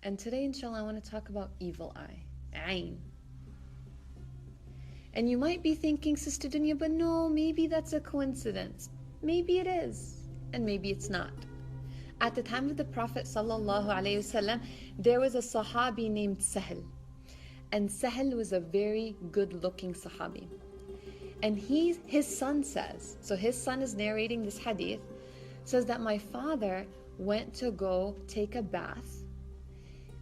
And today, inshallah, I want to talk about evil eye, ayn. And you might be thinking, Sister Dunya, but no, maybe that's a coincidence. Maybe it is, and maybe it's not. At the time of the Prophet ﷺ, there was a Sahabi named Sahl. And Sahl was a very good-looking Sahabi. And his son says, so his son is narrating this hadith, says that my father went to go take a bath,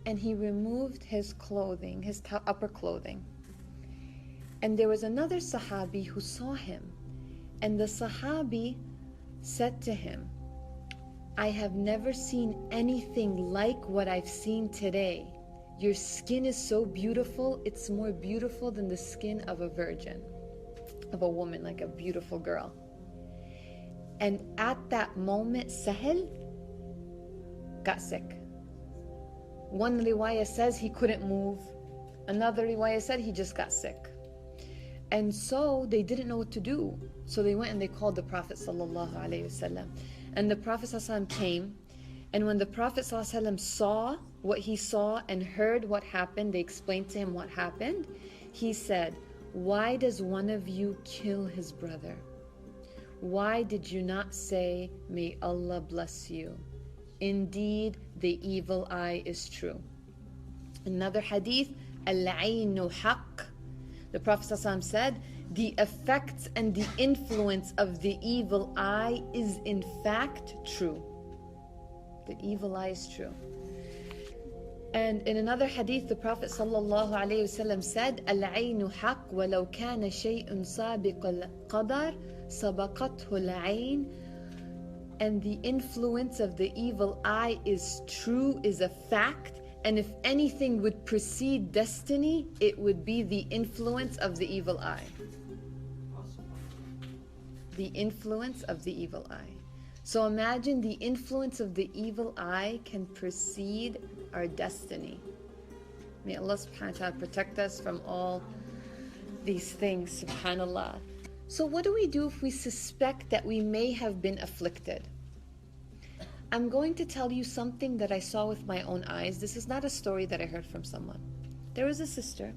and he removed his clothing, his upper clothing. And there was another Sahabi who saw him. And the Sahabi said to him, I have never seen anything like what I've seen today. Your skin is so beautiful, it's more beautiful than the skin of a virgin, of a woman, like a beautiful girl. And at that moment, Sahl got sick. One riwayah says he couldn't move. Another riwayah said he just got sick. And so they didn't know what to do. So they went and they called the Prophet ﷺ. And the Prophet ﷺ came. And when the Prophet ﷺ saw what he saw and heard what happened, they explained to him what happened. He said, why does one of you kill his brother? Why did you not say, may Allah bless you? Indeed, the evil eye is true. Another hadith, al-aynu haqq. The Prophet ﷺ said, the effects and the influence of the evil eye is in fact true. The evil eye is true. And in another hadith, the Prophet ﷺ said, al-aynu haqq walau kana shay'un sabiq al-qadar sabaqathu al-ayn. And the influence of the evil eye is true, is a fact. And if anything would precede destiny, it would be the influence of the evil eye. The influence of the evil eye. So imagine the influence of the evil eye can precede our destiny. May Allah subhanahu wa ta'ala protect us from all these things, subhanallah. So what do we do if we suspect that we may have been afflicted? I'm going to tell you something that I saw with my own eyes. This is not a story that I heard from someone. There was a sister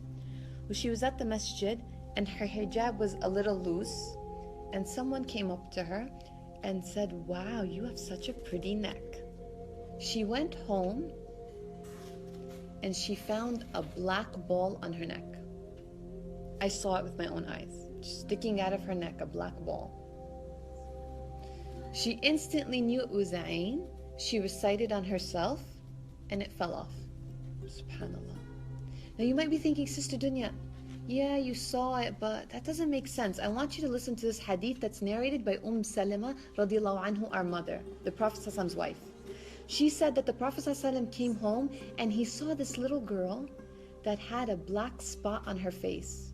who she was at the masjid and her hijab was a little loose, and someone came up to her and said, wow, you have such a pretty neck. She went home and she found a black ball on her neck. I saw it with my own eyes, sticking out of her neck, a black ball. She instantly knew it was ayn. She recited on herself and it fell off. Subhanallah. Now you might be thinking, Sister Dunya, yeah, you saw it, but that doesn't make sense. I want you to listen to this hadith that's narrated by Salama radiallahu anhu, our mother, the Prophet ﷺ's wife. She said that the Prophet ﷺ came home and he saw this little girl that had a black spot on her face.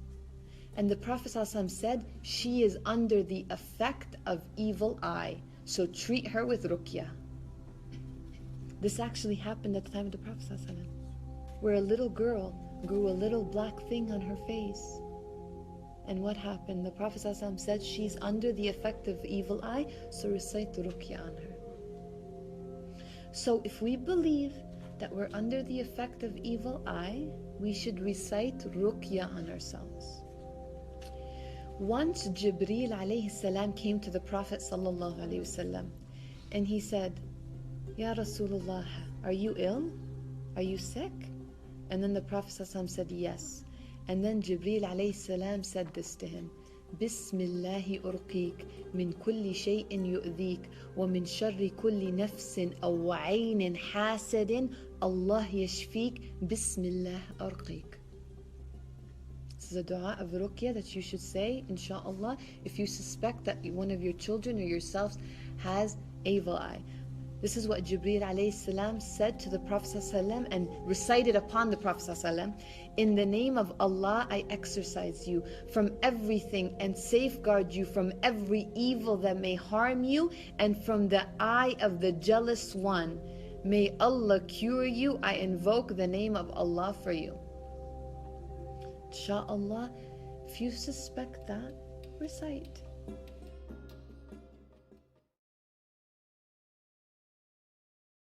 And the Prophet ﷺ said, she is under the effect of evil eye. So treat her with ruqyah. This actually happened at the time of the Prophet ﷺ, where a little girl grew a little black thing on her face. And what happened? The Prophet ﷺ said, she's under the effect of evil eye, so recite the ruqyah on her. So if we believe that we're under the effect of evil eye, we should recite ruqyah on ourselves. Once Jibreel alayhi salam came to the Prophet sallallahu alayhi wasallam, and he said, Ya Rasulullah, are you ill? Are you sick? And then the Prophet sallallahu alayhi wasallam said, yes. And then Jibreel alayhi salam said this to him, Bismillahi urqik min kulli shay'in yu'dhik wa min sharri kulli nafsin aw aynin hasadin Allah yashfik Bismillah urqik. This is a dua of ruqyah that you should say, inshaAllah, if you suspect that one of your children or yourselves has evil eye. This is what Jibreel alayhi salam said to the Prophet ﷺ and recited upon the Prophet ﷺ. In the name of Allah, I exorcise you from everything and safeguard you from every evil that may harm you and from the eye of the jealous one. May Allah cure you. I invoke the name of Allah for you. Insha'Allah, if you suspect that, recite.